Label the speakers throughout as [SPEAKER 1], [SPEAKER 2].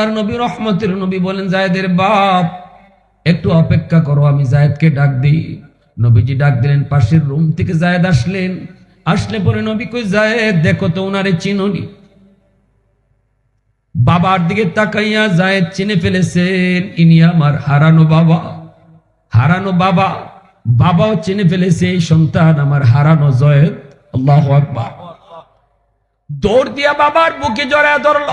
[SPEAKER 1] আর নবী রহমতের নবী বলেন, জায়েদের বাপ একটু অপেক্ষা করো, আমি জায়েদকে ডাক দিই। নবীজি ডাক দিলেন, পাশের রুম থেকে জায়েদ আসলেন। আসলে পরে নবী কই, জায়েদ দেখো তো উনারে চিনুনি। বাবার দিকে তাকাইয়া জায়েদ চিনে ফেলেছেন, ইনি আমার হারানো বাবা। হারানো বাবা, বাবাও চিনে ফেলেছে এই সন্তান আমার হারানো জায়েদ। আল্লাহু আকবার। দৌড় দিয়া বাবার বুকে জড়ায় ধরল।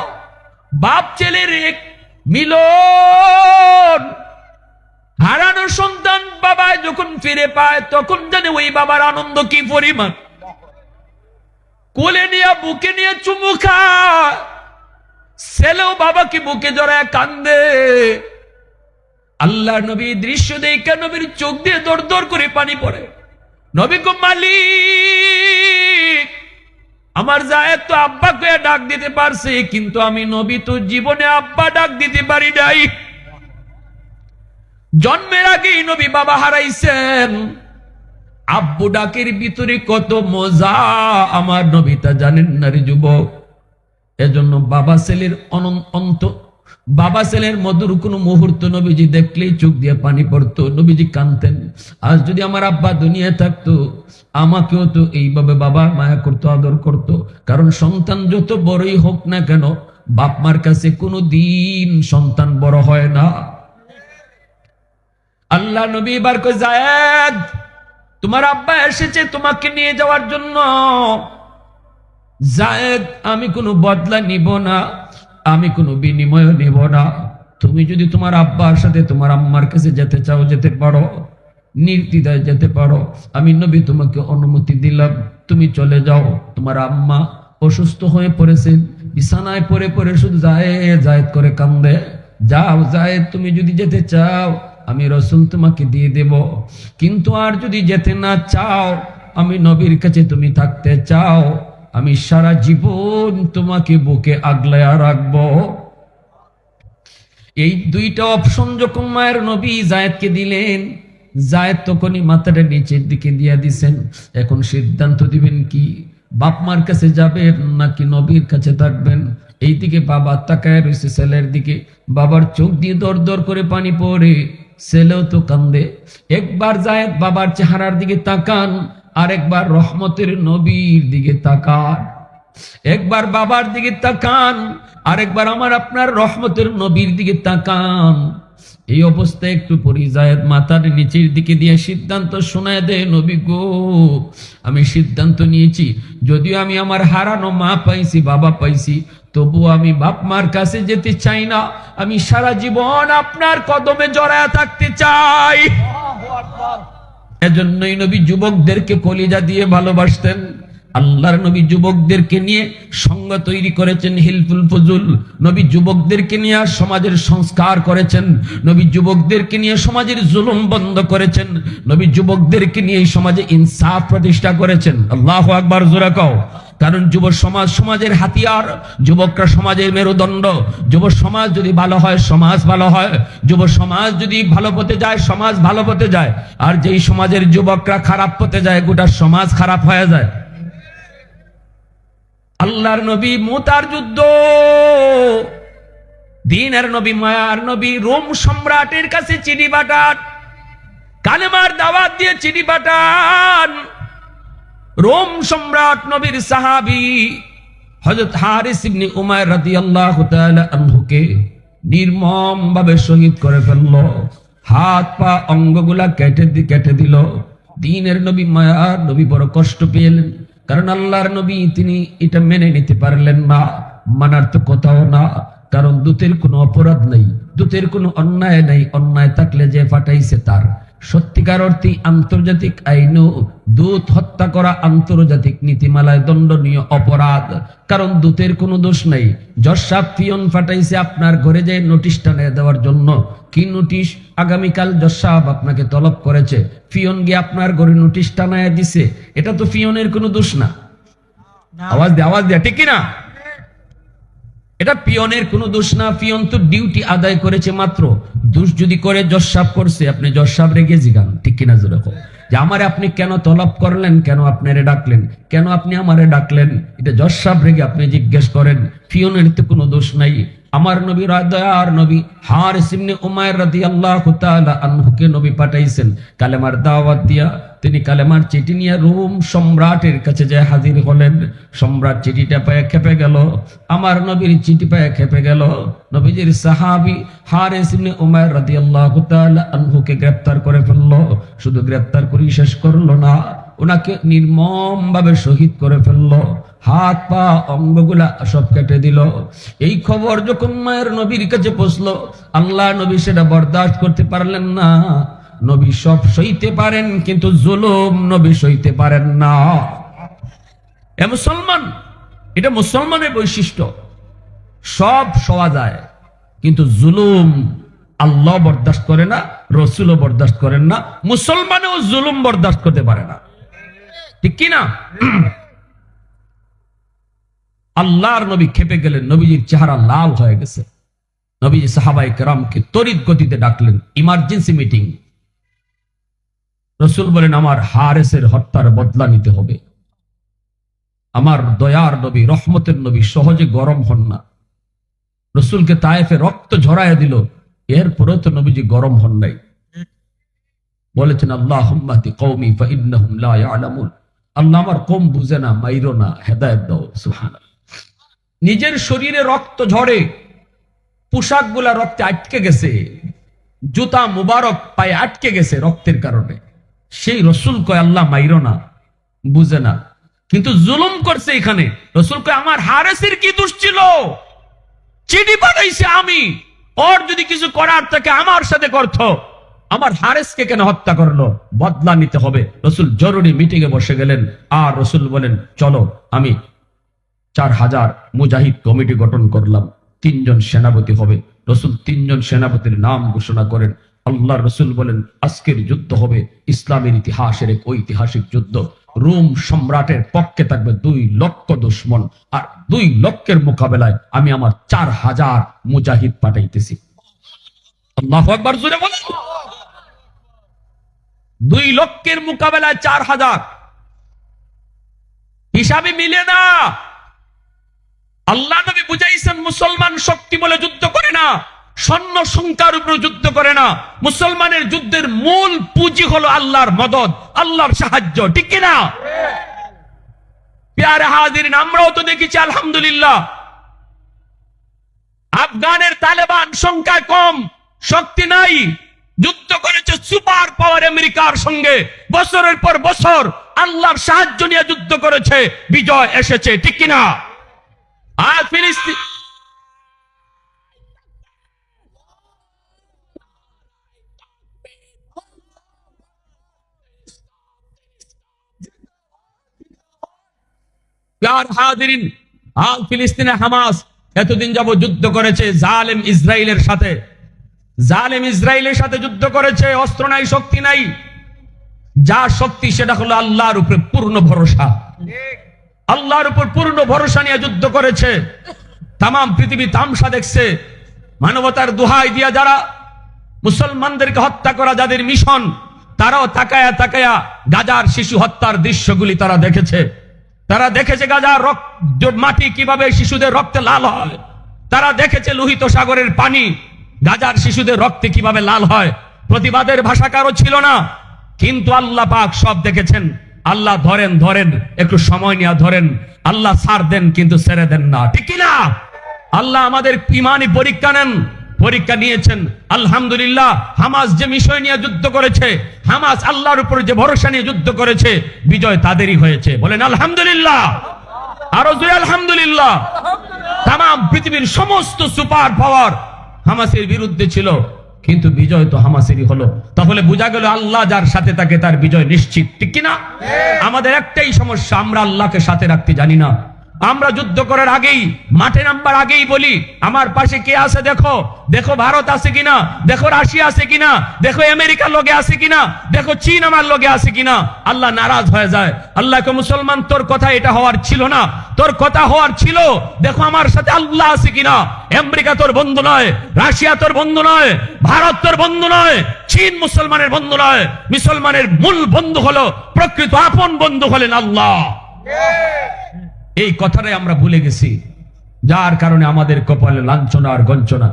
[SPEAKER 1] বাপ ছেলের এক মিলন। হারানো সন্তান বাবায় যখন ফিরে পায় তখন জানে ওই বাবার আনন্দ কি পরিমাণ। কোলে নিয়ে বুকে নিয়ে চুমু খায়, ছেলেও বাবাকে বুকে জড়ায় কান্দে। আল্লাহ নবী দৃশ্য দেখে নবীর চোখ দিয়ে দর দর করে পানি পড়ে। নবী গো মালিক, আমার জায়েদ তো আব্বাকে ডাক দিতে পারছে, কিন্তু আমি নবী তো জীবনে আব্বা ডাক দিতে পারি নাই। জন্মের আগেই নবী বাবা হারাইছেন। আব্বু ডাকের ভিতরে কত মজা আমার নবী তা জানেন না রে যুবক। এজন্য বাবা ছেলের বাবা ছেলের মধুর কোন মুহূর্ত নবীজি দেখলেই চোখ দিয়ে পানি পড়তো, নবীজি কাঁদতেন। আজ যদি আমার আব্বা দুনিয়ায় থাকতো, আমাকেও তো এইভাবে বাবা মায়া করতো, আদর করতো। কারণ সন্তান যত বড়ই হোক না কেন, বাপ মার কাছে কোনো দিন সন্তান বড় হয় না। আল্লাহ নবী এবার কই, জায়েদ তোমার আব্বা এসেছে তোমাকে নিয়ে যাওয়ার জন্য। জায়েদ আমি কোনো বদলা নিব না, আমি কোনো বিনিময় নিব না। তুমি যদি তোমার আব্বার সাথে তোমার আম্মার কাছে যেতে চাও যেতে পারো, নির্দ্বিধায় যেতে পারো। আমি নবী তোমাকে অনুমতি দিলাম, তুমি চলে যাও। তোমার আম্মা অসুস্থ হয়ে পড়েছেন, বিছানায় পড়ে পড়ে শুধু জায়েদ জায়েদ করে কান্দে। যাও জায়েদ, তুমি যদি যেতে চাও আমি রাসূল তোমাকে দিয়ে দেব। কিন্তু আর যদি যেতে না চাও, আমি নবীর কাছে তুমি থাকতে চাও, আমি সারা জীবন তোমাকে বুকে আগলায়া রাখবো। এই দুইটা অপশন যখন মায়ের নবী জায়েদকে দিলেন, জায়েদ তখনই মাথাটা নিচের দিকে দিয়া দিছেন। এখন সিদ্ধান্ত দিবেন কি, বাপ মার কাছে যাবেন নাকি নবীর কাছে থাকবেন। এইদিকে বাবা তাকায় রয়েছে ছেলের দিকে, বাবার চোখ দিয়ে দর দর করে পানি পড়ে, ছেলেও তো কান্দে। একবার জায়েদ বাবার চেহারার দিকে তাকান, আরেকবার রহমতের নবীর দিকে তাকান। একবার বাবার দিকে তাকান, আরেকবার আমার আপনার রহমতের নবীর দিকে তাকান। এই অবস্থায় একটু পরি জায়েদ মাথার নিচের দিকে দিয়ে সিদ্ধান্ত শোনায় দেয়, নবী গো আমি সিদ্ধান্ত নিয়েছি, যদিও আমি আমার হারানো মা পাইছি, বাবা পাইছি, তবু আমি বাপ মার কাছে যেতে চাই না। আমি সারা জীবন আপনার কদমে জড়ায় থাকতে চাই। এজন্যই নবী যুবকদেরকে কলিজা দিয়ে ভালোবাসতেন। আল্লাহর নবী যুবকদেরকে নিয়ে সঙ্গ তৈরি করেছেন হিলফুল ফুজুল। নবী যুবকদেরকে নিয়ে সমাজের সংস্কার করেছেন। নবী যুবকদেরকে নিয়ে সমাজের জুলুম বন্ধ করেছেন। নবী যুবকদেরকে নিয়ে সমাজে ইনসাফ প্রতিষ্ঠা করেছেন। আল্লাহু আকবার, জোরে কও। কারণ যুব সমাজ সমাজের হাতিয়ার, যুবকরা সমাজের মেরুদণ্ড। যুব সমাজ যদি ভালো হয় সমাজ ভালো হয়, যুব সমাজ যদি ভালো পথে যায় সমাজ ভালো পথে যায়। আর যেই সমাজের যুবকরা খারাপ পথে যায়, গোটা সমাজ খারাপ হয়ে যায়। আল্লাহর নবী মুতার যুদ্ধ, দ্বীনের নবী মায়ার নবী রোম সম্রাটের কাছে চিঠি পাঠান, কালেমার দাওয়াত দিয়ে চিঠি পাঠান। রোম সম্রাট নবীর সাহাবী হযরত হারিস ইবনে উমাইর রাদিয়াল্লাহু তাআলা আনহুকে নির্মম ভাবে শহীদ করে ফেলল। হাত পা অঙ্গগুলা কেটে দিল। দ্বীনের নবী মায়ার নবী বড় কষ্ট পেলেন, কারণ আল্লাহর নবী তিনি এটা মেনে নিতে পারলেন না। মানার তো কথাও না, কারণ দূতের কোনো অপরাধ নাই, দূতের কোনো অন্যায় নাই। অন্যায় থাকলে যে পাঠাইছে তার। সত্যিকার অর্থে আন্তর্জাতিক আইনও দূত হত্যা করা আন্তর্জাতিক নীতিমালায় দণ্ডনীয় অপরাধ, কারণ দূতের কোনো দোষ নাই। জজ পিয়ন পাঠাইছে আপনার ঘরে যে নোটিশ টানিয়ে দেওয়ার জন্য। কি নোটিশ? আগামীকাল জজ সাহেব আপনাকে তলব করেছে, পিয়ন গিয়ে আপনার ঘরে নোটিশ টানায় দিছে। এটা তো পিয়নের কোনো দোষ না। আওয়াজ দেয়া ঠিক কিনা? এটা পিয়নের কোনো দোষ না। পিয়ন তো ডিউটি আদায় করেছে মাত্র। দোষ যদি করে জজ সাহেব করছে, আপনি জজ সাহেব রেগে জিগান, ঠিক কিনা? যেরকম যে আমারে আপনি কেন তলব করলেন, কেন আপনারে ডাকলেন, কেন আপনি আমারে ডাকলেন, এটা জজ সাহেব রেগে আপনি জিজ্ঞেস করেন। পিয়নের তো কোনো দোষ নাই। আমার নবী দয়ার নবী হারিস ইবনে উমাইর রাদিয়াল্লাহু তাআলা আনহুকে নবী পাঠাইছেন কালেমার দাওয়াত দিয়া। তিনি কালেমার চিঠি নিয়ে রোম সম্রাটের কাছে যায় হাজির হলেন। সম্রাট চিঠিটা পেয়ে খেপে গেল, আমার নবীর চিঠি পেয়ে খেপে গেল। নবীজির সাহাবী হারিস ইবনে উমাইর রাদিয়াল্লাহু তাআলা আনহুকে গ্রেফতার করে ফেললো। শুধু গ্রেফতার করেই শেষ করলো না, ওনাকে নির্মম ভাবে শহীদ করে ফেললো। হাত পা অঙ্গগুলা সব কেটে দিল। এই খবর যখন মায়ের নবীর কাছে পৌঁছলো, আল্লাহ নবী সেটা বরদাস্ত করতে পারলেন না। নবী সব সইতে পারেন, কিন্তু জুলুম নবী সইতে পারেন না। এ মুসলমান, এটা মুসলমানের বৈশিষ্ট্য। সব সওয়া যায়, কিন্তু জুলুম আল্লাহ বরদাস্ত করে না, রসুলও বরদাস্ত করেন না, মুসলমানেও জুলুম বরদাস্ত করতে পারে না, ঠিক কিনা? আল্লাহর নবী খেপে গেলেন, নবীজির চেহারা লাল হয়ে গেছে। নবীজি সাহাবায়ে কেরামকে তড়িৎ গতিতে ডাকলেন, ইমার্জেন্সি মিটিং। রসুল বলেন, আমার হারেসের হত্যার বদলা নিতে হবে। আমার দয়ার নবী, রহমতের নবী সহজে গরম হন না। রসুলকে তায়েফে রক্ত ঝরাইয়া দিল, এরপরেও তো নবীজি গরম হন নাই। বলেছেন, আল্লাহুম্মা হদি কওমি ফাইন্নাহুম লা ইয়ালামুন। আল্লাহ আমার কওম বুঝে না, মাইরো না, হেদায়েত দাও। সুবহানাল্লাহ। নিজের শরীরে রক্ত ঝরে, পোশাকগুলা রক্তে আটকে গেছে, জুতা মুবারক পায়ে আটকে গেছে রক্তের কারণে। সেই রসুল কয় আল্লাহ মাইরো না, বুঝে না, কিন্তু জুলুম করছে এখানে। রসুল কয় আমার হারেসের কি দোষ ছিল? চিঠি পাঠাইছে আমি, ওর যদি কিছু করার থাকে আমার সাথে করত, আমার হারেসকে কেন হত্যা করলো? বদলা নিতে হবে। রসুল জরুরি মিটিং এ বসে গেলেন। আর রসুল বলেন, চলো, আমি 4000 মুজাহিদ কমিটি গঠন করলাম, 3 জন সেনাপতি হবে। রসুল 3 জন সেনাপতির নাম ঘোষণা করেন। আল্লাহ রসুল বলেন, আজকের যুদ্ধ হবে ইসলামের ইতিহাসের এক ঐতিহাসিক যুদ্ধ। রোম সম্রাটের পক্ষে থাকবে 2 লক্ষ দুশমন, আর 2 লক্ষের মোকাবেলায় আমি আমার 4000 মুজাহিদ পাঠাইতেছি। আল্লাহু আকবার, জোরে বলেন। 2 লক্ষের মোকাবেলায় 4000, হিসাবে মিলে না। আল্লাহ নবী বুঝাইছেন, মুসলমান শক্তি বলে যুদ্ধ করে না, সৈন্য সংখ্যার উপর যুদ্ধ করে না। মুসলমানের যুদ্ধের মূল পুঁজি হলো আল্লাহর মদদ, আল্লাহর সাহায্য, ঠিক কিনা? প্যারে হাজিরিন, আমরাও তো দেখেছি আলহামদুলিল্লাহ, আফগানের তালেবান সংখ্যায় কম, শক্তি নাই, যুদ্ধ করেছে সুপার পাওয়ার আমেরিকার সঙ্গে, বছরের পর বছর আল্লাহর সাহায্য নিয়ে যুদ্ধ করেছে, বিজয় এসেছে, ঠিক কিনা? আর ফিলিস্তিন, ফিলিস্তিনে হামাস এতদিন যাবত যুদ্ধ করেছে জালেম ইসরায়েলের সাথে। জালেম ইসরায়েলের সাথে যুদ্ধ করেছে, অস্ত্র নাই, শক্তি নাই। যা শক্তি সেটা হলো আল্লাহর উপরে পূর্ণ ভরসা। আল্লাহর উপর পূর্ণ ভরসা নিয়ে যুদ্ধ করেছে। তাম পৃথিবী তামসা দেখছে। মানবতার দোহাই দিয়া যারা মুসলমানদেরকে হত্যা করা যাদের মিশন, তারাও তাকায়া তাকায়া গাজার শিশু হত্যার দৃশ্যগুলি তারা দেখেছে। তারা দেখেছে গাজার মাটি কিভাবে শিশুদের রক্তে লাল হয়। তারা দেখেছে লোহিত সাগরের পানি গাজার শিশুদের রক্তে কিভাবে লাল হয়। প্রতিবাদের ভাষা কারো ছিল না, কিন্তু আল্লাহ পাক সব দেখেছেন। আল্লাহ ধরেন ধরেন, একটু সময় নিয়ে ধরেন। আল্লাহ ছাড় দেন, কিন্তু ছেড়ে দেন না, ঠিক কিনা? আল্লাহ আমাদের ইমানি পরীক্ষা নেন, পরীক্ষা নিয়েছেন। আলহামদুলিল্লাহ, হামাস যে বিষয় নিয়ে যুদ্ধ করেছে, হামাস আল্লাহর উপর যে ভরসা নিয়ে যুদ্ধ করেছে, বিজয় তাদেরই হয়েছে। বলেন আলহামদুলিল্লাহ, আরো জোরে আলহামদুলিল্লাহ। তাম পৃথিবীর সমস্ত সুপার পাওয়ার হামাসের বিরুদ্ধে ছিল, কিন্তু বিজয় তো হামাসেরই হলো। তাহলে বোঝা গেল আল্লাহ যার সাথে থাকে তার বিজয় নিশ্চিত, ঠিক কিনা? আমাদের একটাই সমস্যা, আমরা আল্লাহকে সাথে রাখতে জানি না। আমরা যুদ্ধ করার আগেই, মাঠে নামবার আগেই বলি, আমার পাশে কে আছে দেখো, দেখো ভারত আছে কিনা, দেখো রাশিয়া আছে কিনা, দেখো আমেরিকার লগে আছে কিনা, দেখো চীন আমার লগে আছে কিনা। আল্লাহ নারাজ হয়ে যায়। আল্লাহকে, মুসলমান তোর কথা এটা হওয়ার ছিল না, তোর কথা হওয়ার ছিল দেখো আমার সাথে আল্লাহ আছে কিনা। আমেরিকা তোর বন্ধু নয়, রাশিয়া তোর বন্ধু নয়, ভারত তোর বন্ধু নয়, চীন মুসলমানের বন্ধু নয়। মুসলমানের মূল বন্ধু হলো, প্রকৃত আপন বন্ধু হলেন আল্লাহ। এই কথাটাই আমরা ভুলে গেছি। যার কারণে আমাদের কপালে লাঞ্ছনা আর গঞ্চনা।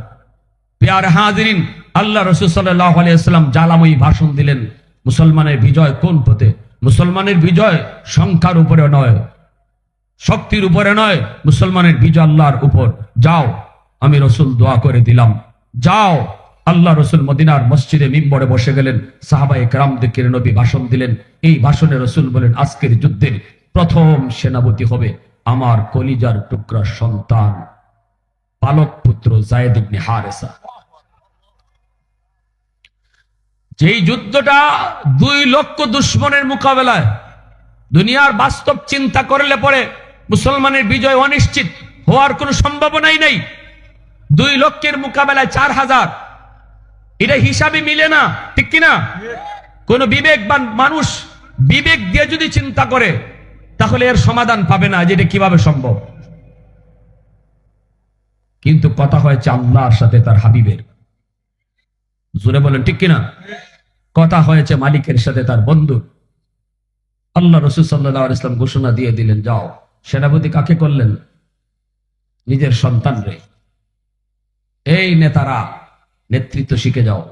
[SPEAKER 1] প্রিয় হাজিরিন, আল্লাহ রাসূল সাল্লাল্লাহু আলাইহি ওয়াসাল্লাম জ্বালাময়ী ভাষণ দিলেন। মুসলমানের বিজয় কোন পথে? মুসলমানের বিজয় সংখ্যার উপরে নয়, শক্তির উপরে নয়, মুসলমানের বিজয় আল্লাহর উপর। যাও, আমি রাসূল দোয়া করে দিলাম, যাও। আল্লাহ রাসূল মদিনার মসজিদে মিম্বরে বসে গেলেন, সাহাবায়ে কেরামদেরকে নবী ভাষণ দিলেন। এই ভাষণে রাসূল বলেন, আজকের যুদ্ধের প্রথম সেনাপতি হবে আমার কলিজার টুকরা সন্তান, পালক পুত্র যায়েদ ইবনে হারেসা। যেই যুদ্ধটা 2 লক্ষ দুশমনের মোকাবেলায়, দুনিয়ার বাস্তব চিন্তা করলে পরে মুসলমানের বিজয় অনিশ্চিত হওয়ার কোনো সম্ভাবনাই নেই। 2 লক্ষের মোকাবেলায় 4000, এটা হিসাবে মিলে না, ঠিক কিনা? কোন বিবেকবান মানুষ বিবেক দিয়ে যদি চিন্তা করে তাহলে এর সমাধান পাবে না যে এটা কিভাবে সম্ভব। কিন্তু কথা হয়েছে আল্লাহর সাথে তার হাবিবের, জোরে বলেন ঠিক কিনা? কথা হয়েছে মালিকের সাথে তার বন্ধু। আল্লাহ রাসূল সাল্লাল্লাহু আলাইহি ওয়াসাল্লাম ঘোষণা দিয়ে দিলেন, যাও। সেনাপতি কাকে করলেন? নিজের সন্তানরে। এই নেতারা, নেতৃত্ব শিখে যাও।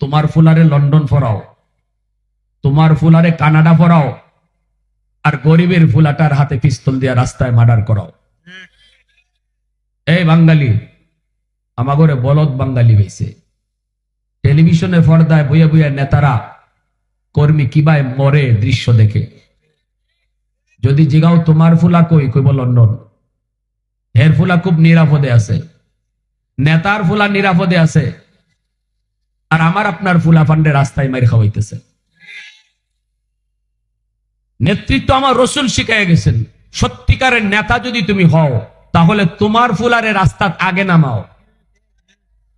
[SPEAKER 1] তোমার ফুলারে লন্ডন ফরাও, তোমার ফুলারে কানাডা ফরাও, আর গরিবের ফুলাটার হাতে পিস্তল দিয়ে রাস্তায় মার্ডার করাও। এই বাঙালি, আমাগরে বলদ বাঙালি হয়েছে। টেলিভিশনের পর্দায় বইয়া বইয়া নেতারা কর্মী কিভাবে মরে দৃশ্য দেখে। যদি জিগাও তোমার ফুলা কই, কইব লন্ডন। হের ফুলা খুব নিরাপদে আছে, নেতার ফুলা নিরাপদে আছে, আর আমার আপনার ফুলা ফান্ডে রাস্তায় মারি খাওয়াইতেছে। নেতৃত্ব আমার রাসূল শিখাইয়া গেছেন। সত্যিকারের নেতা যদি তুমি হও তাহলে তোমার ফুলারে রাস্তার আগে নামাও।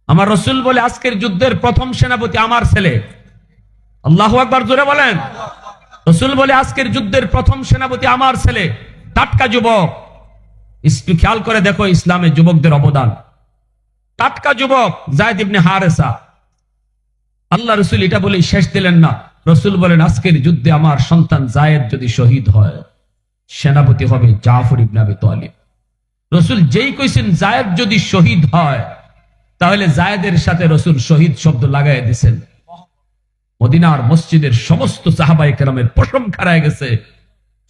[SPEAKER 1] আমার রাসূল বলে, আজকের যুদ্ধের প্রথম সেনাপতি আমার ছেলে। আল্লাহু আকবার, জোরে বলেন। রাসূল বলে, আজকের যুদ্ধের প্রথম সেনাপতি আমার ছেলে, টাটকা যুবক। একটু খেয়াল করে দেখো ইসলামে যুবকদের অবদান। টাটকা যুবক যায়েদ ইবনে হারেসা। আল্লাহ রাসূল এটা বলেই শেষ দিলেন না। রাসূল বলেন, আজকের যুদ্ধে আমার সন্তান যায়েদ যদি শহীদ হয়, সেনাপতি হবে জাফর ইবনে আবি তালিব। রাসূল যেই কইছেন যায়েদ যদি শহীদ হয়, তাহলে যায়েদের সাথে রাসূল শহীদ শব্দ লাগাই দিয়েছেন। মদিনার মসজিদের সমস্ত সাহাবায়ে কেরামের পশম খাড়ায় গেছে।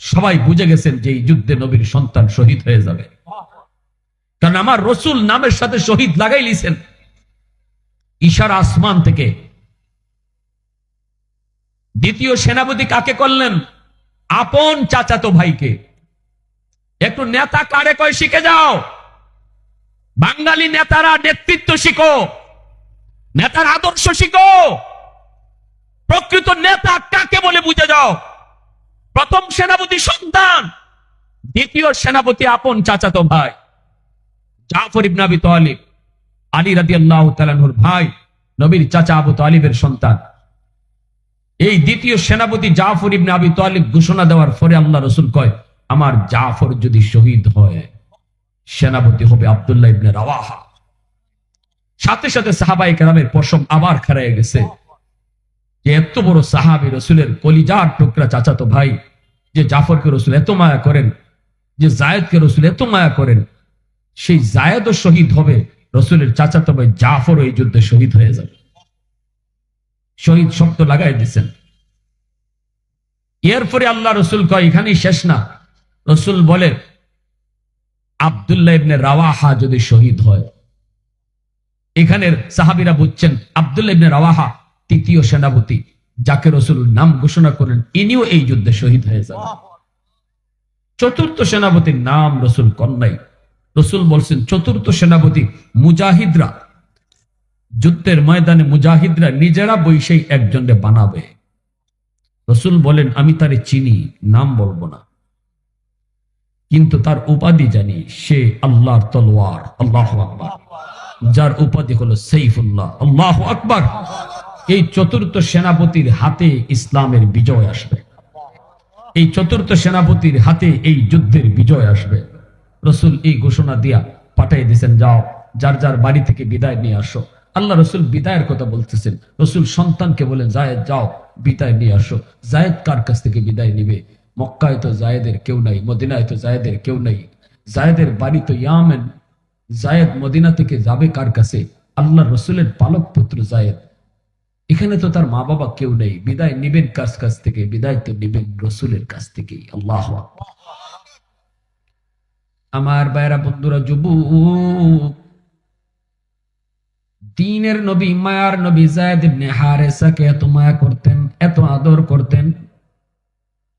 [SPEAKER 1] সবাই বুঝে গেছেন যে এই যুদ্ধে নবীর সন্তান শহীদ হয়ে যাবে, কারণ আমার রাসূল নামের সাথে শহীদ লাগাই লিছেন। ইশারা আসমান থেকে। দ্বিতীয় সেনাপতি কাকে করলেন? আপন চাচাতো ভাইকে। একটু নেতা কারে কয় শিখে যাও। বাঙালি নেতারা নেতৃত্ব শিখো, নেতার আদর্শ শিখো। প্রকৃত নেতা কাকে বলে বুঝে যাও। প্রথম সেনাপতি সন্তান, দ্বিতীয় সেনাপতি আপন চাচাতো ভাই জাফর ইবনে আবি তালিব, আলী রাদিয়াল্লাহু তাআলা আনহুর ভাই, নবীর চাচা আবু তালিবের সন্তান। এই দ্বিতীয় সেনাপতি জাফর ইবনে আবি তালিব ঘোষণা দেওয়ার পরে আল্লাহ রাসূল কয়, আমার জাফর যদি শহীদ হয়, সেনাপতি হবে আব্দুল্লাহ ইবনে রাওয়াহা। সাথে সাথে সাহাবায়ে কেরামের পশম আবার খাড়ায় গেছে যে এত বড় সাহাবী, রাসূলের কলিজার টুকরা চাচাতো ভাই, যে জাফরকে রাসূল এত মায়া করেন, যে যায়েদকে রাসূল এত মায়া করেন, সেই যায়েদও শহীদ হবে, রাসূলের চাচাতো ভাই জাফর এই যুদ্ধে শহীদ হয়ে যাবে। শহীদ শব্দ লাগাই দিয়েছেন। এরপরে আল্লাহ রাসূল কয়, এখানেই শেষ না। রাসূল বলে, আব্দুল্লাহ ইবনে রাওয়াহা যদি শহীদ হয়। এখানের সাহাবীরা বুঝছেন আব্দুল্লাহ ইবনে রাওয়াহা তৃতীয় সেনাপতি, যাকে রাসূল নাম ঘোষণা করেন, ইনিও এই যুদ্ধে শহীদ হয়ে যাবেন। চতুর্থ সেনাপতির নাম রাসূল কোন নাই। রাসূল বলছেন, চতুর্থ সেনাপতি মুজাহিদরা, যুদ্ধের ময়দানে মুজাহিদরা নিজেরা বৈশেই একজনকে বানাবে। রাসূল বলেন, আমি তারে চিনি, নাম বলবো না, কিন্তু তার উপাধি জানি, সে আল্লাহর তলোয়ার। আল্লাহু আকবার। যার উপাধি হলো সাইফুল্লাহ। আল্লাহু আকবার। এই চতুর্থ সেনাপতির হাতে ইসলামের বিজয় আসবে। এই চতুর্থ সেনাপতির হাতে এই যুদ্ধের বিজয় আসবে। রাসূল এই ঘোষণা দিয়া পাঠিয়ে দিয়েছেন, যাও, যার যার বাড়ি থেকে বিদায় নিয়ে আসো। আল্লাহ রাসূল বিদায়ের কথা বলতেছেন। রাসূল সন্তানকে বলেন, যায়েদ যাও, বিদায় নিয়ে আসো। যায়েদ কার কাছ থেকে বিদায় নিবে? মক্কায় তো যায়েদের কেউ নাই, মদিনায় তো যায়েদের কেউ নাই। জায়েদের বাড়ি তো ইয়ামেন। জায়েদ মদিনা থেকে যাবে কার কাছে? আল্লাহ রসুলের পালক পুত্র জায়েদ। এখানে তো তার মা বাবা কেউ নেই, বিদায় নিবেন কাছ থেকে? বিদায় তো নিবেন রসুলের কাছ থেকেই। আল্লাহু আকবার। আমার ভাইরা, বন্ধুরা, যুবক, দ্বীনের নবী, মায়ার নবী যায়েদ ইবনে হারেসাকে এত মায়া করতেন, এত আদর করতেন।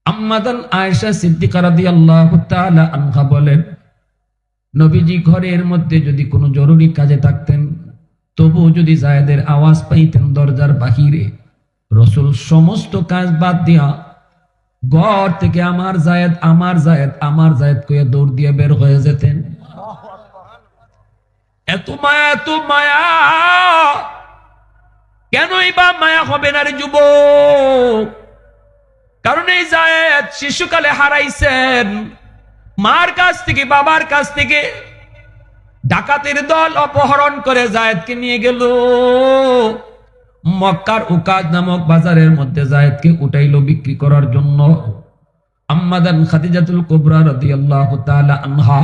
[SPEAKER 1] আম্মাদান আয়েশা সিদ্দিকা রাদিয়াল্লাহু তাআলা আনহা বলেন, নবীজি ঘরের মধ্যে যদি কোনো জরুরি কাজে থাকতেন, তবু যদি যায়েদের আওয়াজ পাইতেন দরজার বাহিরে, রসুল সমস্ত কাজ বাদ দিয়া ঘর থেকে আমার জায়েদ, আমার জায়েদ, আমার জায়েদ কইয়া দৌড় দিয়ে বের হয়ে যেতেন। এত মায়া, এত মায়া। কেনই বা মায়া হবে না রে যুবক? কারণ এই জায়েদ শিশুকালে হারাইছেন। মার কাছ থেকে, বাবার কাছ থেকে ডাকাতের দল অপহরণ করে জায়েদকে নিয়ে গেল। মক্কার উকাজ নামক বাজারের মধ্যে জায়েদকে উঠাইল বিক্রি করার জন্য। আম্মাদান খাদিজাতুল কুবরা রাদিয়াল্লাহু তাআলা আনহা,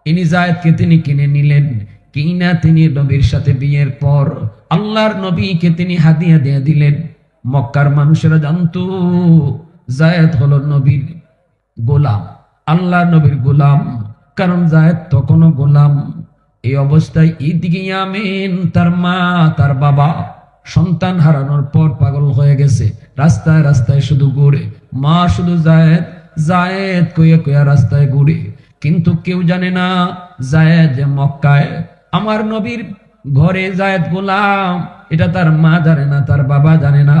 [SPEAKER 1] ইনি জায়েদকে তিনি কিনে নিলেন। কিনা তিনি নবীর সাথে বিয়ের পর আল্লাহর নবীকে তিনি হাদিয়া দিয়ে দিলেন। মক্কার মানুষেরা জানতো জায়েদ হলো নবীর গোলাম, আল্লাহ নবীর গোলাম। কারণ জায়েদ তখনও গোলাম। এই অবস্থায় এদিকে ইয়ামিন, তার মা, তার বাবা সন্তান হারানোর পর পাগল হয়ে গেছে। রাস্তায় রাস্তায় শুধু ঘুরে, মা শুধু জায়েদ জায়েদ কইয়া কইয়া রাস্তায় ঘুরে। কিন্তু কেউ জানে না জায়েদ যে মক্কায় আমার নবীর ঘরে জায়েদ গোলাম। এটা তার মা জানে না, তার বাবা জানে না,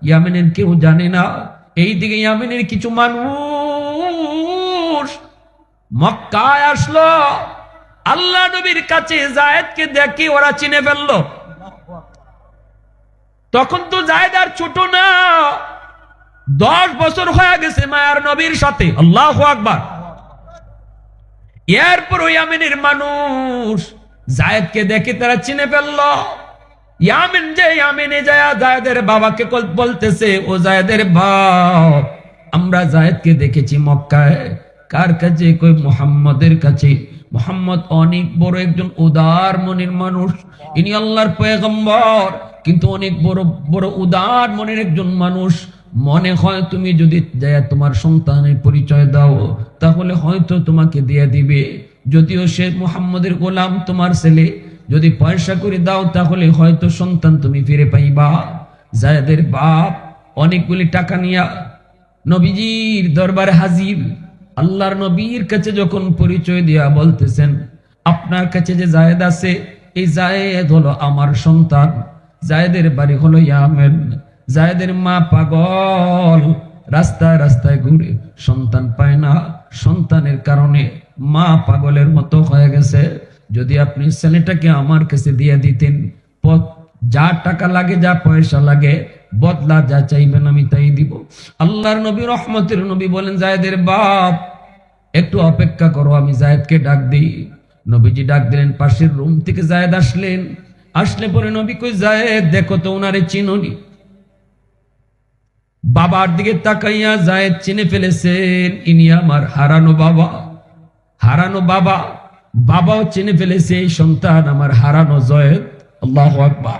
[SPEAKER 1] ইয়ামিনের কেউ জানে না। এইদিকে ইয়ামিনের কিছু মানুষ মক্কায় আসলো, আল্লাহ নবীর কাছে জায়েদকে দেখে ওরা চিনে ফেললো। তখন তো জায়েদ আর ছোট না, 10 বছর হয়ে গেছে মায়ার নবীর সাথে। আল্লাহু আকবার। এরপর ওই ইয়ামিনের মানুষ জায়েদকে দেখে তারা চিনে ফেললো। ইয়ামিন যে ইয়ামিনে যায় জায়েদের বাবাকে বলতেছে, ও জায়েদের বাপ, আমরা জায়েদকে দেখেছি মক্কায়। কার কাছে? কই মুহাম্মদের কাছে। মুহাম্মদ অনেক বড় একজন উদার মনের মানুষ, ইনি আল্লাহর পয়গম্বর, কিন্তু অনেক বড় বড় উদার মনের একজন মানুষ। মনে হয় তুমি যদি যায় তোমার সন্তানের পরিচয় দাও, তাহলে হয়তো তোমাকে দিয়ে দিবে। যদিও সে মুহাম্মদের গোলাম, তোমার ছেলে, যদি পয়সা করে দাও তাহলে হয়তো সন্তান তুমি ফিরে পাইবা। জায়েদের বাপ অনেকগুলি টাকা নিয়ে নবীজির দরবারে হাজির। আল্লাহর নবীর কাছে যখন পরিচয় দিয়া বলতেছেন, আপনার কাছে যে জায়েদ আছে, এই জায়েদ হলো আমার সন্তান। জায়েদের বাড়ি হলো ইয়ামেন। জায়েদের মা পাগল, রাস্তায় রাস্তায় ঘুরে, সন্তান পায় না। সন্তানের কারণে মা পাগলের মতো হয়ে গেছে। যদি আপনি ছেলেটাকে আমার কাছে দিয়ে দিতেন, যা টাকা লাগে, যা পয়সা লাগে, বদলা যা চাইবেন আমি তাই দিব। আল্লাহর নবী, রহমতের নবী বলেন, জায়েদের বাপ একটু অপেক্ষা করো, আমি জায়েদকে ডাক দিই। নবীজি ডাক দিলেন। পাশের রুম থেকে জায়েদ আসলেন। আসলে পরে নবী কই, জায়েদ দেখো তো ওনারে চিনুনি। বাবার দিকে তাকাইয়া জায়েদ চিনে ফেলেছেন, ইনি আমার হারানো বাবা। হারানো বাবা, বাবাও চিনে ফেলেছে এই সন্তান আমার হারানো জায়েদ। আল্লাহু আকবার।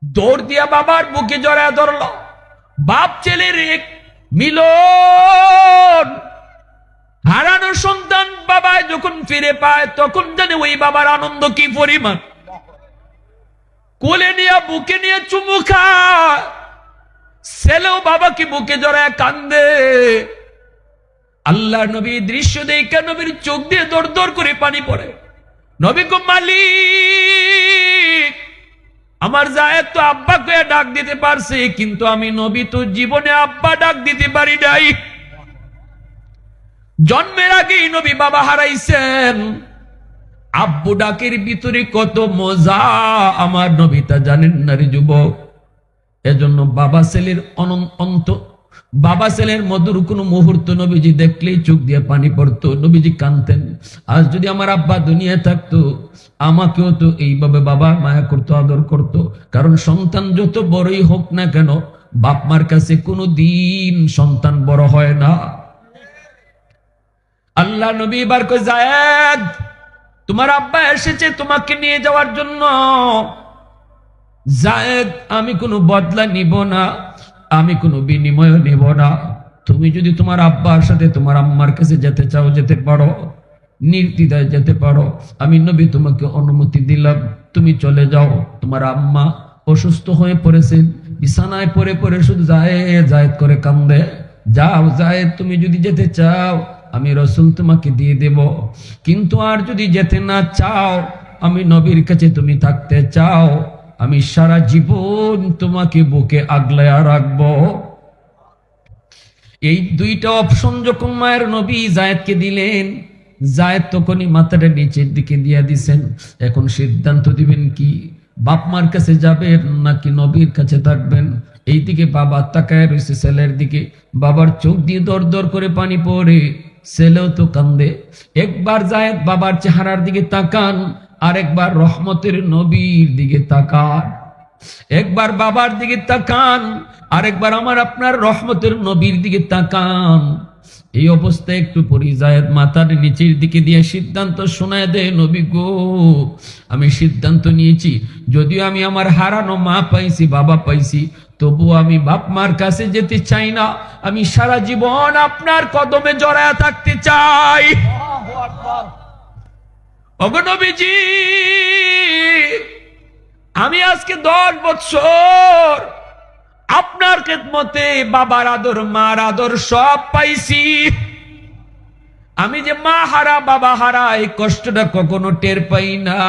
[SPEAKER 1] দৌড় দিয়া বাবার বুকে জড়ায় ধরলো। বাপ ছেলের এক মিলন। হারানো সন্তান বাবায় যখন ফিরে পায়, তখন জানে ওই বাবার আনন্দ কি পরিমাণ। কোলে নিয়ে বুকে নিয়ে চুমু খায়, ছেলেও বাবাকে বুকে জড়ায় কান্দে। আল্লাহ নবী দৃশ্য দেখে নবীর চোখ দিয়ে দর দর করে পানি পড়ে। নবী কো, মালিক, আমার জায়েদ তো আব্বাকে ডাক দিতে পারছে, কিন্তু আমি নবী তো জীবনে আব্বা ডাক দিতে পারি নাই। জন্মের আগেই নবী বাবা হারাইছেন। আব্বু ডাকের ভিতরে কত মজা আমার নবী তা জানেন না রে যুবক। এজন্য বাবা ছেলের বাবা ছেলের মধুর কোন মুহূর্ত নবীজি দেখলেই চোখ দিয়ে পানি পড়তো, নবীজি কাঁদতেন। আজ যদি আমার আব্বা দুনিয়ায় থাকতো, আমাকেও তো এইভাবে বাবা মায়া করতো, আদর করতো। কারণ সন্তান যত বড়ই হোক না কেন, বাপ মার কাছে কোনো দিন সন্তান বড় হয় না। আল্লাহ নবী এবার কয় যায়েদ, তোমার আব্বা এসেছে তোমাকে নিয়ে যাওয়ার জন্য। যায়েদ, আমি কোনো বদলা নিব না, আমি কোনো বিনিময় নেব না। তুমি যদি তোমার আব্বার সাথে তোমার আম্মার কাছে যেতে চাও যেতে পারো, নির্দ্বিধায় যেতে পারো। আমি নবী তোমাকে অনুমতি দিলাম, তুমি চলে যাও। তোমার আম্মা অসুস্থ হয়ে পড়েছেন, বিছানায় পড়ে পড়ে শুধু যায়েদ যায়েদ করে কান্দে। যাও যায়েদ, তুমি যদি যেতে চাও আমি রাসূল তোমাকে দিয়ে দেব, কিন্তু আর যদি যেতে না চাও, আমি নবীর কাছে তুমি থাকতে চাও, আমি সারা জীবন তোমাকে বুকে আগলায়া রাখবো। এই দুইটা অপশন যখন মায়ের নবী যায়েদকে দিলেন, যায়েদ তখনই মাথাটা নিচের দিকে দিয়ে দিছেন। এখন সিদ্ধান্ত দিবেন কি, বাপ মার কাছে যাবেন নাকি নবীর কাছে থাকবেন। এইদিকে বাবা তাকায় রয়েছে ছেলের দিকে, বাবার চোখ দিয়ে দর দর করে পানি পড়ে, ছেলেও তো কান্দে। একবার যায়েদ বাবার চেহারার দিকে তাকান, আরেকবার রহমতের নবীর দিকে তাকান। একবার বাবার দিকে তাকান, আরেকবার আমার আপনার রহমতের নবীর দিকে তাকান। এই অবস্থায় একটু পরে যায়েদ মাথার নিচের দিকে দিয়ে সিদ্ধান্ত শোনায় দেয়, নবী গো, আমি সিদ্ধান্ত নিয়েছি, যদিও আমি আমার হারানো মা পাইছি, বাবা পাইছি, তবু আমি বাপ মার কাছে যেতে চাই না। আমি সারা জীবন আপনার কদমে জড়ায়া থাকতে চাই। ওগো নবীজি, আমি আজকে 10 বছর আপনার খেদমতে বাবার আদর মার আদর সব পাইছি। আমি যে মা হারা বাবা হারা এই কষ্টটা কখনো টের পাই না।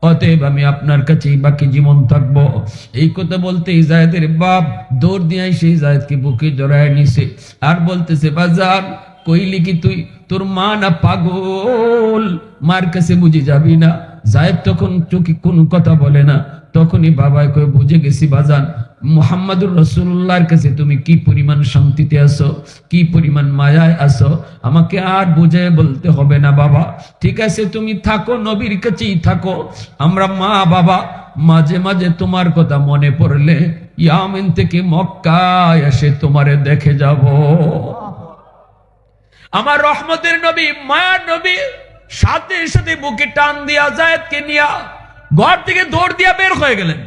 [SPEAKER 1] অতএব আমি আপনার কাছেই বাকি জীবন থাকবো। এই কথা বলতে যায়েদের বাপ দৌড় দিয়ে সেই যায়েদকে বুকে জড়ায় নিছে আর বলতেছে, বাজার কইলি কি তুই, তোর মা না পাগল, মার কাছে বুঝে যাবি না। যায়েদ তখন চোখে কোনো কথা বলে না। তখনই বাবাই কয়ে, বুঝে গেছি বাজান, মুহাম্মাদুর রাসূলুল্লাহর কাছে তুমি কি পরিমাণ শান্তিতে আছো, কি পরিমাণ মায়ায় আছো, আমাকে আর বুঝে বলতে হবে না বাবা। ঠিক আছে, তুমি থাকো, নবীর কাছেই থাকো। আমরা মা বাবা মাঝে মাঝে তোমার কথা মনে পড়লে ইয়ামেন থেকে মক্কায় এসে তোমারে দেখে যাব। আমার রহমতের নবী, মায়ার নবী সাথে সাথে বুকে টান দিয়া যায়েদকে নিয়া ঘর থেকে দৌড় দিয়া বের হয়ে গেলেন।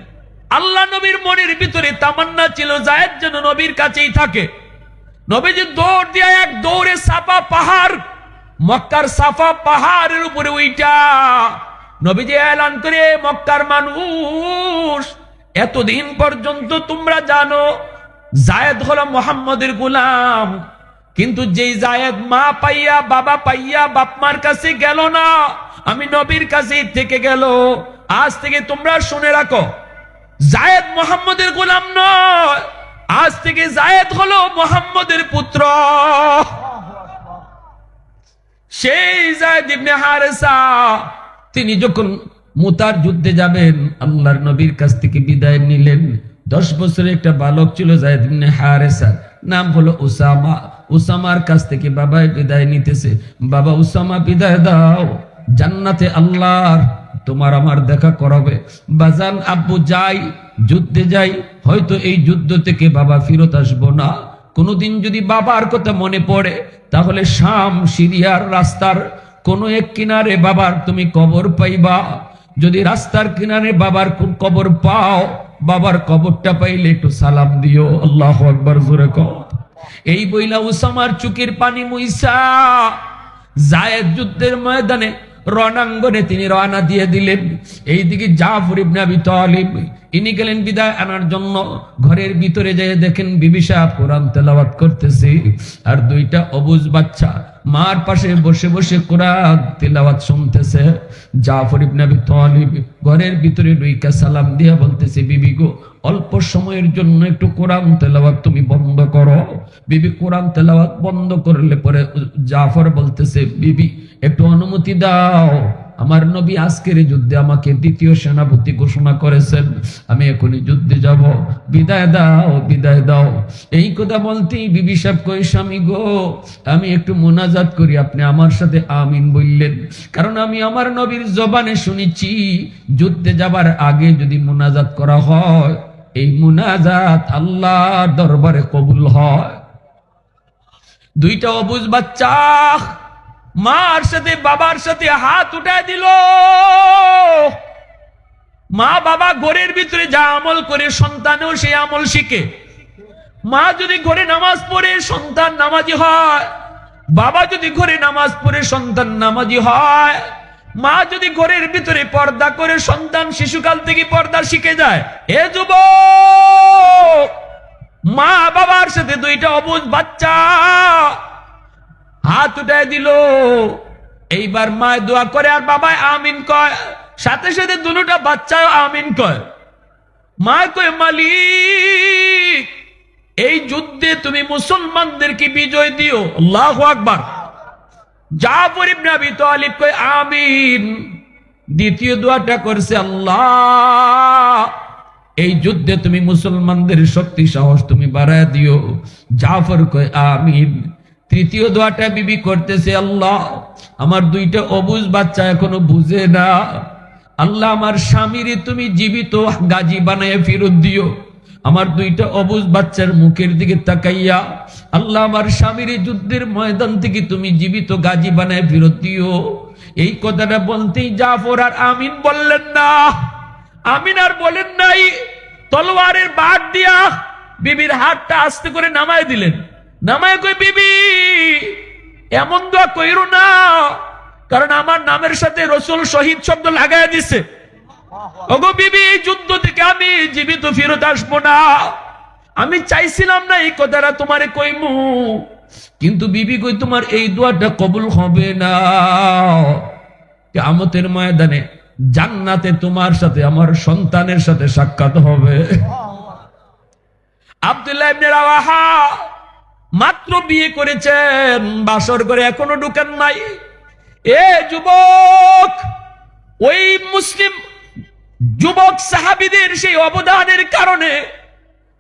[SPEAKER 1] আল্লাহ নবীর মনের ভিতরে তামান্না ছিল যায়েদ যেন নবীর কাছেই থাকে। নবীজি দৌড় দিয়া এক দৌড়ে সাফা পাহাড়, মক্কার সাফা পাহাড়ের উপরে উইটা নবীজি এলান করে, মক্কার মানুষ, এতদিন পর্যন্ত তোমরা জানো যায়েদ হলো মুহাম্মদের গোলাম, কিন্তু যেই যায়েদ মা পাইয়া বাবা পাইয়া বাপ মার কাছে গেল না, আমি নবীর কাছেই থেকে গেল। আজ থেকে তোমরা শুনে রাখো, যায়েদ মুহাম্মদের গোলাম নয়, আজ থেকে যায়েদ হলো মুহাম্মদের পুত্র। সেই যায়েদ ইবনে হারেসা তিনি যখন মুতার যুদ্ধে যাবেন, আল্লাহর নবীর কাছ থেকে বিদায় নিলেন। 10 বছরের একটা বালক ছিল যায়েদ ইবনে হারেসা, নাম হলো উসামা। উসামার কাছ থেকে বাবা বিদায় নিতেছে, বাবা উসামা বিদায় দাও, জান্নাতে আল্লাহর তোমার আমার দেখা করাবে। বাজান আব্বু যাই, যুদ্ধে যাই, হয়তো এই যুদ্ধ থেকে বাবা ফিরত আসবো না। কোনোদিন যদি বাবার কথা মনে পড়ে, তাহলে শাম সিরিয়ার রাস্তার কোন এক কিনারে বাবার তুমি কবর পাইবা। যদি রাস্তার কিনারে বাবার কবর পাও, বাবার কবরটা পাইলে একটু সালাম দিও। আল্লাহু আকবার, জোরে কও। এই বইলা উসামার চোখের পানি মুইসা যায়েদ যুদ্ধের ময়দানে রণাঙ্গনে তিনি রওনা দিয়ে দিলেন। এইদিকে জাফর ইবনে আবি তালিব ইনি গেলেন বিদায় আনার জন্য। ঘরের ভিতরে যেয়ে দেখেন বিবি সাহেব কোরআন তেলাওয়াত করতেছে, আর 2টা অবুজ বাচ্চা মার পাশে বসে বসে কোরআন তেলাওয়াত শুনতেছে। জাফর ইবনে আবি তালিব ঘরের ভিতরে ঢুইকা সালাম দিয়া বলতেছে, বিবি গো, অল্প সময়ের জন্য একটু কোরআন তেলাওয়াত তুমি বন্ধ করো। বিবি কোরআন তেলাওয়াত বন্ধ করলে পরে জাফর বলতেছে, বিবি একটু অনুমতি দাও, আমার নবী আজকের যুদ্ধে আমাকে 2য় সেনাপতি ঘোষণা করেছেন, আমি এখনই যুদ্ধে যাব, বিদায় দাও, বিদায় দাও। এই কথা বলতেই বিবি সাহেব কই, স্বামী গো, আমি একটু মুনাজাত করি, আপনি আমার সাথে আমিন বললেন। কারণ আমি আমার নবীর জবানে শুনেছি, যুদ্ধে যাবার আগে যদি মুনাজাত করা হয়, এই মুনাজাত আল্লাহর দরবারে কবুল হয়। দুইটা অবুঝ বাচ্চা মার সাথে বাবার সাথে হাত উঠায় দিল। মা বাবা ঘরের ভিতরে যা আমল করে সন্তানও সেই আমল শিখে। মা যদি ঘরে নামাজ পড়ে সন্তান নামাজি হয়, বাবা যদি ঘরে নামাজ পড়ে সন্তান নামাজি হয়, মা যদি ঘরের ভিতরে পর্দা করে সন্তান শিশুকাল থেকে পর্দা শিখে যায়। এ যুবক, মা বাবার সাথে দুইটা অবুঝ বাচ্চা হাত উঠায় দিল। এইবার মা দোয়া করে আর বাবায় আমিন কয়, সাথে সাথে দুটা বাচ্চাও আমিন কয়। মা কয়, মালিক এই যুদ্ধে তুমি মুসলমানদেরকে বিজয় দিও। আল্লাহু আকবার। জাফর ইবনে আবি তালিব কয় আমিন। দ্বিতীয় দোয়াটা করছে, আল্লাহ এই যুদ্ধে তুমি মুসলমানদের শক্তি সাহস তুমি বাড়ায় দিও। জাফর কয় আমিন। তৃতীয় দোয়াটা বিবি করতেছে, আল্লাহ আমার দুইটা অবুঝ বাচ্চা এখনো বুঝে না, আল্লাহ আমার স্বামীরে তুমি জীবিত গাজী বানায় ফেরত দিও। আমার দুইটা অবুঝ বাচ্চার মুখের দিকে তাকাইয়া আল্লাহ আমার স্বামীর যুদ্ধের ময়দান থেকে তুমি জীবিত গাজী বানায় ফেরত দিও। এই কথাটা বলতেই জাফর আর আমিন বললেন না। আমিন আর বলেন নাই, তলোয়ারের বাট দিয়া বিবির হাতটা আস্তে করে নামায় দিলেন। নামায় কই, বিবি এমন দোয়া কইরো না, কারণ আমার নামের সাথে রসুল শহীদ শব্দ লাগায় দিছে। ওগো বিবি, এই যুদ্ধ থেকে আমি জীবিত ফেরত আসবো না। আমি চাইছিলাম না এই কথাটা তোমারে কইমু, কিন্তু বিবি কই তোমার এই দোয়াটা কবুল হবে না। কিয়ামতের ময়দানে জান্নাতে তোমার সাথে আমার সন্তানের সাথে সাক্ষাৎ হবে। আব্দুল্লাহ ইবনে রাওয়াহা মাত্র বিয়ে করেছেন, বাসর করে এখনো ঢুকেন নাই। এ যুবক, ওই মুসলিম যুবক সাহাবীদের সেই অবদানের কারণে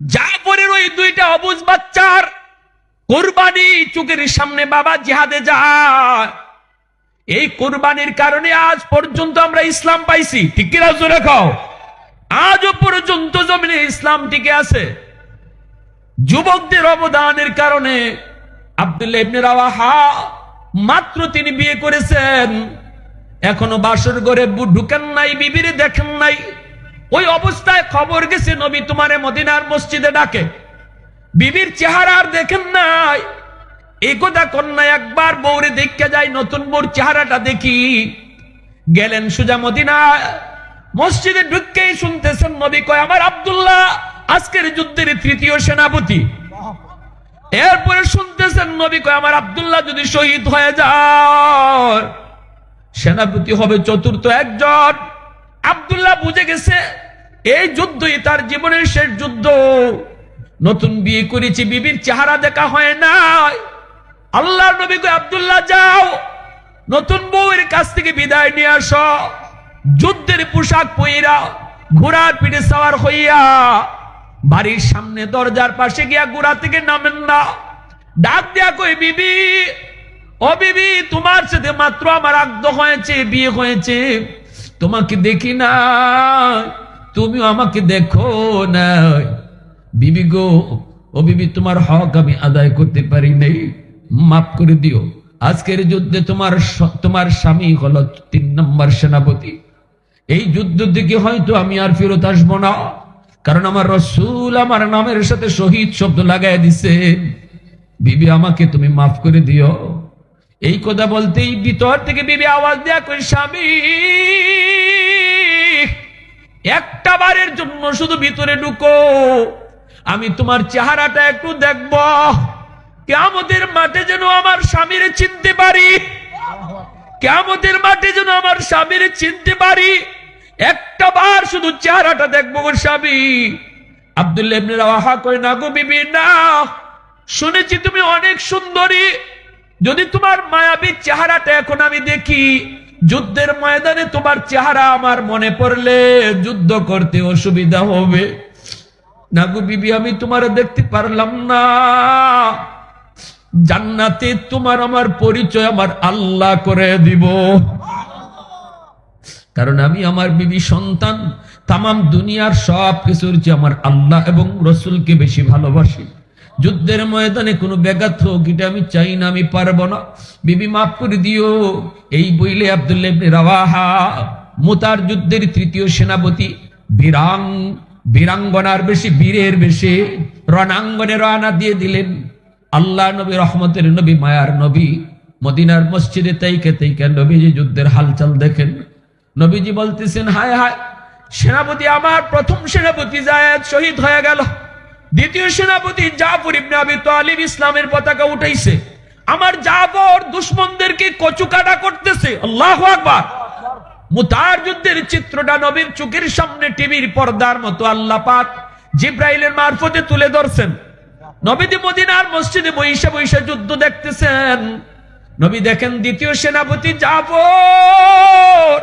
[SPEAKER 1] জাফরের ওই দুইটা অবুঝ বাচ্চার কুরবানি চোখের সামনে বাবা জিহাদে যায়। এই কুরবানির কারণে আজ পর্যন্ত আমরা ইসলাম পাইছি। ঠিক কি না জোরে কও? আজও পর্যন্ত জমিনে ইসলাম টিকে আছে যুবকদের অবদানের কারণে। আব্দুল্লাহ ইবনে রাওয়াহা মাত্র তিনি বিয়ে করেছেন, এখনো বাসর ঘরে ঢুকেন নাই, বিবিরে দেখেন নাই। ওই অবস্থায় খবর গেছে নবী তোমারে মদিনার মসজিদে ডাকে। বিবির চেহারা আর দেখেন নাই। এই কথা কন্যা একবার বউরে দেখতে যাই, নতুন বউর চেহারাটা দেখি। গেলেন সোজা মদিনা, মসজিদে ঢুকতেই শুনতেছেন নবী কয়, আমার আব্দুল্লাহ আজকের যুদ্ধের তৃতীয় সেনাপতি। এরপরে শুনতেছেন নবী কয়, আমার আব্দুল্লাহ যদি শহীদ হয়ে যায় সেনাপতি হবে চতুর্থ একজন। আব্দুল্লাহ বুঝে গেছে এই যুদ্ধই তার জীবনের শেষ যুদ্ধ। নতুন বিয়ে করেছি, বিবির চেহারা দেখা হয় নাই। আল্লাহর নবী কয়, আব্দুল্লাহ যাও, নতুন বউয়ের কাছ থেকে বিদায় নিয়ে আসো। যুদ্ধের পোশাক পইরা ঘোড়ার পিঠে সওয়ার হইয়া বাড়ির সামনে দরজার পাশে গিয়া ঘোড়া থেকে নামেন না। ডাক দিয়া কই, বিবি ও বিবি, তোমার সাথে মাত্র আমার আগদ হয়েছে, বিয়ে হয়েছে, তোমাকে দেখি না, তুমিও আমাকে দেখো না। বিবি গো, ও বিবি, তোমার হক আমি আদায় করতে পারি নাই, মাফ করে দিও। আজকের যুদ্ধে তোমার স্বামী হলো 3 নম্বর সেনাপতি। এই যুদ্ধ থেকে হয়তো আমি আর ফেরত আসবো না, কারণ আমার রাসূল আমার নামের সাথে শহীদ শব্দ লাগায় দিছে। বিবি আমাকে তুমি মাফ করে দিও। এই কথা বলতেই ভিতর থেকে বিবি আওয়াজ দেয়া কই, স্বামী একটা বারের জন্য শুধু ভিতরে ঢুকো, আমি তোমার চেহারাটা একটু দেখব। কিয়ামতের মাঠে যেন আমার স্বামীরে চিনতে পারি, কিয়ামতের মাঠে যেন আমার স্বামীরে চিনতে পারি। একটা বার শুধু চেহারাটা দেখবো গো স্বামী। আব্দুল্লাহ ইবনে রাওয়াহা কয়, না গো বিবি না, শুনেছি তুমি অনেক সুন্দরী, যদি তোমার মায়াবী চেহারাটা এখন আমি দেখি, যুদ্ধের ময়দানে তোমার চেহারা আমার মনে পড়লে যুদ্ধ করতে অসুবিধা হবে। না গো বিবি, আমি তোমার দেখতে পারলাম না। জান্নাতে তোমার আমার পরিচয় আমার আল্লাহ করে দিব, কারণ আমি আমার বিবি সন্তান তামাম দুনিয়ার সব কিছুর চেয়ে আমার আল্লাহ এবং রসুলকে বেশি ভালোবাসি। যুদ্ধের ময়দানে কোনো ব্যাঘাত হোক, এটা আমি চাই না, আমি পারবো না, বিবি মাফ করে দিও। এই বইলে আব্দুল্লাহ ইবনে রাওয়াহা মুতার যুদ্ধের তৃতীয় সেনাপতি, বীরাঙ্গনার বেশি, বীরের বেশি রণাঙ্গনে রওনা দিয়ে দিলেন। আল্লাহ নবী, রহমতের নবী, মায়ার নবী, মদিনার মসজিদে তাইকে নবীজি যুদ্ধের হালচাল দেখেন। নবীজি বলতেছেন, হায় হায়, সেনাপতি আমার প্রথম সেনাপতি যায়েদ শহীদ হয়ে গেল, দ্বিতীয় সেনাপতি জাফর ইবনে আবি তালিব ইসলামের পতাকা উঠাইছে, আমার জাফর দুশমনদেরকে কচুকাটা করতেছে। আল্লাহু আকবার। মুতার যুদ্ধের চিত্রটা নবীর চোখের সামনে টিভির পর্দার মতো আল্লাহ পাক জিব্রাইলের মারফতে তুলে ধরছেন। নবীজি মদিনার মসজিদে বইসা বইসা যুদ্ধ দেখতেছেন। নবী দেখেন দ্বিতীয় সেনাপতি জাফর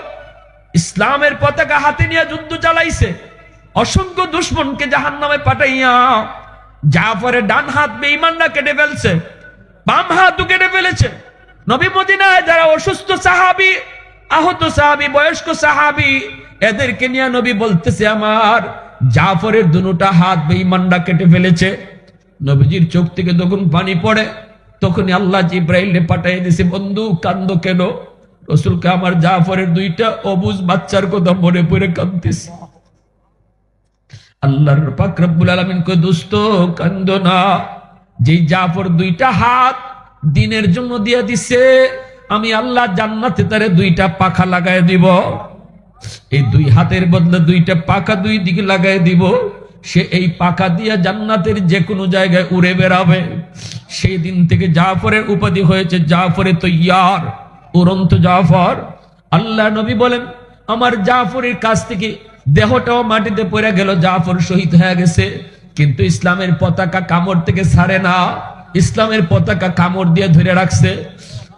[SPEAKER 1] ইসলামের পতাকা হাতে নিয়ে যুদ্ধ চালাইছে, অসংখ্য দুশমনকে জাহান্নামে পাঠাইয়া জাফরের ডান হাত বেঈমানরা কেটে ফেলছে, বাম হাতও কেটে ফেলেছে। নবী মদিনায় যারা অসুস্থ সাহাবী, আহত সাহাবী, বয়স্ক সাহাবী, এদেরকে নিয়ে নবী বলতেছে, আমার জাফরের দুটা হাত বেঈমানরা কেটে ফেলেছে। নবীজির চোখ থেকে যখন পানি পড়ে, তখনই আল্লাহ জিব্রাইলকে পাঠিয়ে দিয়েছে, বন্ধু কান্দো কেন? রাসূলকে আমার জাফরের দুইটা অবুঝ বাচ্চার কথা মনে পড়ে কাঁদতেছে। আল্লাহর পাক রব্বুল আলামিন কয়, দোস্ত কান্দো না, যেই জাফর দুইটা হাত দ্বীনের জন্য দিয়ে দিছে, আমি আল্লাহ জান্নাতে তারে দুইটা পাখা লাগাই দিব। এই দুই হাতের বদলে দুইটা পাখা দুই দিকে লাগাই দিব। সে এই পাখা দিয়ে জান্নাতের যে কোনো জায়গায় উড়ে বেড়াবে। সেই দিন থেকে জাফরের উপাধি হয়েছে জাফরে তৈয়ার, উড়ন্ত জাফর। আল্লাহ নবী বলেন, আমার জাফরের কাছ থেকে দেহটাও মাটিতে পড়ে গেল, জাফর শহীদ হয়ে গেছে, কিন্তু ইসলামের পতাকা কামড় থেকে ছাড়ে না, ইসলামের পতাকা কামড় দিয়ে ধরে রাখছে।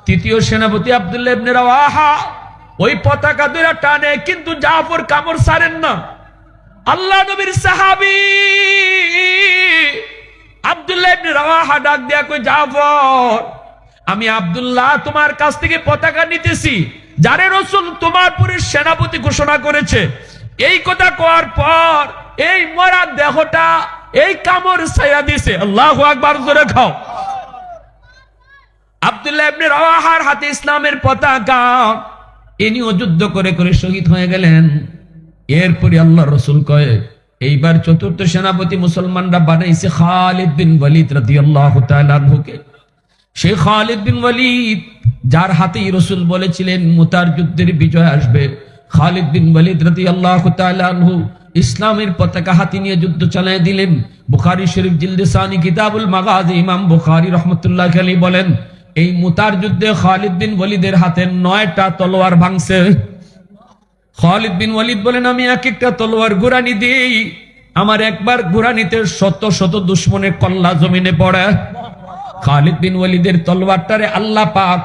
[SPEAKER 1] তৃতীয় সেনাপতি আব্দুল্লাহ ইবনে রাওয়াহা ওই পতাকা ধরে টানে, কিন্তু জাফর কামড় ছাড়েন না। আল্লাহ নবীর সাহাবী আব্দুল্লাহ ইবনে রাওয়াহা ডাক দেয়া কই, জাফর, আমি আব্দুল্লাহ তোমার কাছ থেকে পতাকা নিতেছি, যারে রাসূল তোমার পুরো সেনাপতি ঘোষণা করেছে। এই কথা কওয়ার পর এই মরা দেহটা এই কামড় ছায়া দিছে। আল্লাহু আকবার, জোরে খাও। আব্দুল্লাহ ইবনে রাওয়াহার হাতে ইসলামের পতাকা, ইনিও যুদ্ধ করে করে শহীদ হয়ে গেলেন। এরপরে আল্লাহর রাসূল কয়, এইবার চতুর্থ সেনাপতি মুসলমানরা বানাইছে খালিদ বিন ওয়ালিদ রাদিয়াল্লাহু তাআলা আনহুকে। সেই খালিদ বিন ওয়ালিদ যার হাতেই রাসূল বলেছিলেন মুতার যুদ্ধের বিজয় আসবে, খালিদ বিন ওয়ালিদ রাদিয়াল্লাহু তাআলা আনহু ইসলামের পতাকা হাতে নিয়ে যুদ্ধ চালিয়ে দিলেন। বুখারী শরীফ জিলদে সানি কিতাবুল মাগাজি, ইমাম বুখারী রাহমাতুল্লাহ আলাইহি বলেন, এই মুতার যুদ্ধে খালিদ বিন ওয়ালিদের হাতে 9টা তলোয়ার ভাঙছে। খালিদ বিন ওয়ালিদ বলেন, আমি এক একটা তলোয়ার গুরানি দিই, আমার একবার গুরানিতে শত শত দুশমনের কল্লা জমিনে পড়ে। খালিদ বিন ওয়ালিদের তলোয়ারটারে আল্লাহ পাক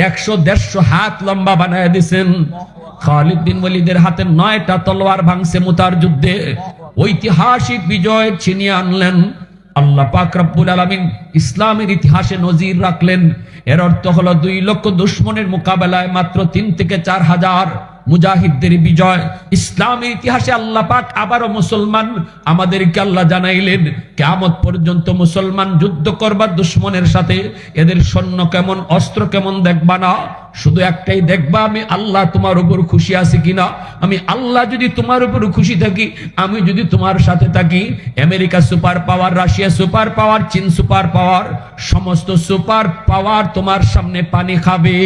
[SPEAKER 1] 100-150 হাত লম্বা বানায় দিয়েছেন। খালিদ বিন ওয়ালিদের হাতে 9টা তলোয়ার ভাঙছে মুতার যুদ্ধে, ঐতিহাসিক বিজয় ছিনিয়ে আনলেন। আল্লাহ পাক রব্বুল আলামিন ইসলামের ইতিহাসে নজির রাখলেন। এর অর্থ হলো 2 লক্ষ দুশমনের মোকাবেলায় মাত্র 3 থেকে 4 হাজার মুজাহিদদের বিজয়। ইসলামের ইতিহাসে আল্লাহ পাক আবারও মুসলমান আমাদেরকে আল্লাহ জানাইলেন, কিয়ামত পর্যন্ত মুসলমান যুদ্ধ করবার দুশমনের সাথে, এদের সৈন্য কেমন, অস্ত্র কেমন দেখবা না, শুধু একটাই দেখবা, আমি আল্লাহ তোমার উপর খুশি আছি কিনা। আমি আল্লাহ যদি তোমার উপর খুশি থাকি, আমি যদি তোমার সাথে থাকি, America super power, Russia super power, চীন সুপার পাওয়ার, সমস্ত সুপার পাওয়ার তোমার সামনে পানি খাবে।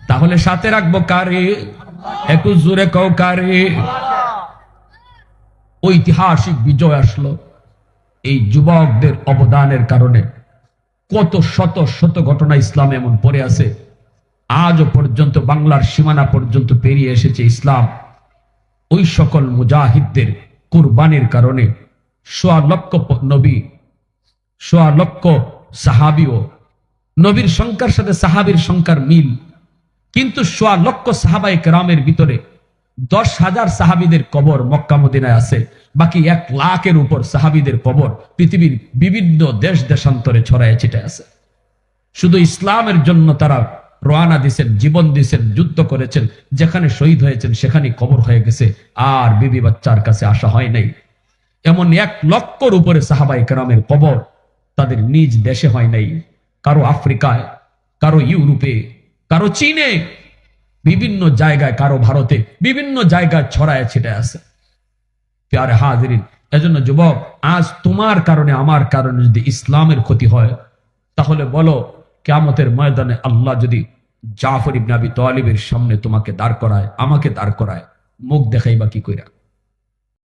[SPEAKER 1] তাহলে সাথে রাখবো কারে? একটু জোরে কও কারে? ঐতিহাসিক বিজয় আসলো এই যুবকদের অবদানের কারণে। কত শত শত ঘটনা ইসলাম এমন পড়ে আছে, আজও পর্যন্ত বাংলার সীমানা পর্যন্ত পেরিয়ে এসেছে ইসলাম। ওই সকল মুজাহিদদের কুরবানির কারণে 1.25 লক্ষ নবী, 1.25 লক্ষ সাহাবীও, নবীর সংখ্যার সাথে সাহাবীর সংখ্যার মিল, কিন্তু 1.25 লক্ষ সাহাবায়ে কেরামের ভিতরে 10,000 সাহাবীদের কবর মক্কা মদিনায় আছে, বাকি 1 লাখের উপর সাহাবীদের কবর পৃথিবীর বিভিন্ন দেশ দেশান্তরে ছড়ায় ছিটায় আছে। শুধু ইসলামের জন্য তারা রওনা দিয়েছেন, জীবন দিয়েছেন, যুদ্ধ করেছেন, যেখানে শহীদ হয়েছেন সেখানে কবর হয়ে গেছে, আর বিবি বাচ্চার কাছে আসা হয় নাই। এমন 1,00,000-র উপরে সাহাবায়ে কেরামের কবর তাদের নিজ দেশে হয় নাই, কারো আফ্রিকায়, কারো ইউরোপে, কারো চীনে, বিভিন্ন জায়গায়, কারো ভারতে, বিভিন্ন জায়গায় ছড়ায় ছিটে আছে। প্যারে হাজিরিন, এজন্য যুবক, আজ তোমার কারণে আমার কারণে যদি ইসলামের ক্ষতি হয়, তাহলে বলো কিয়ামতের ময়দানে আল্লাহ যদি জাফর ইবনে আবি তালিবের সামনে তোমাকে দাঁড় করায়, আমাকে দাঁড় করায়, মুখ দেখাইবা কি কইরা?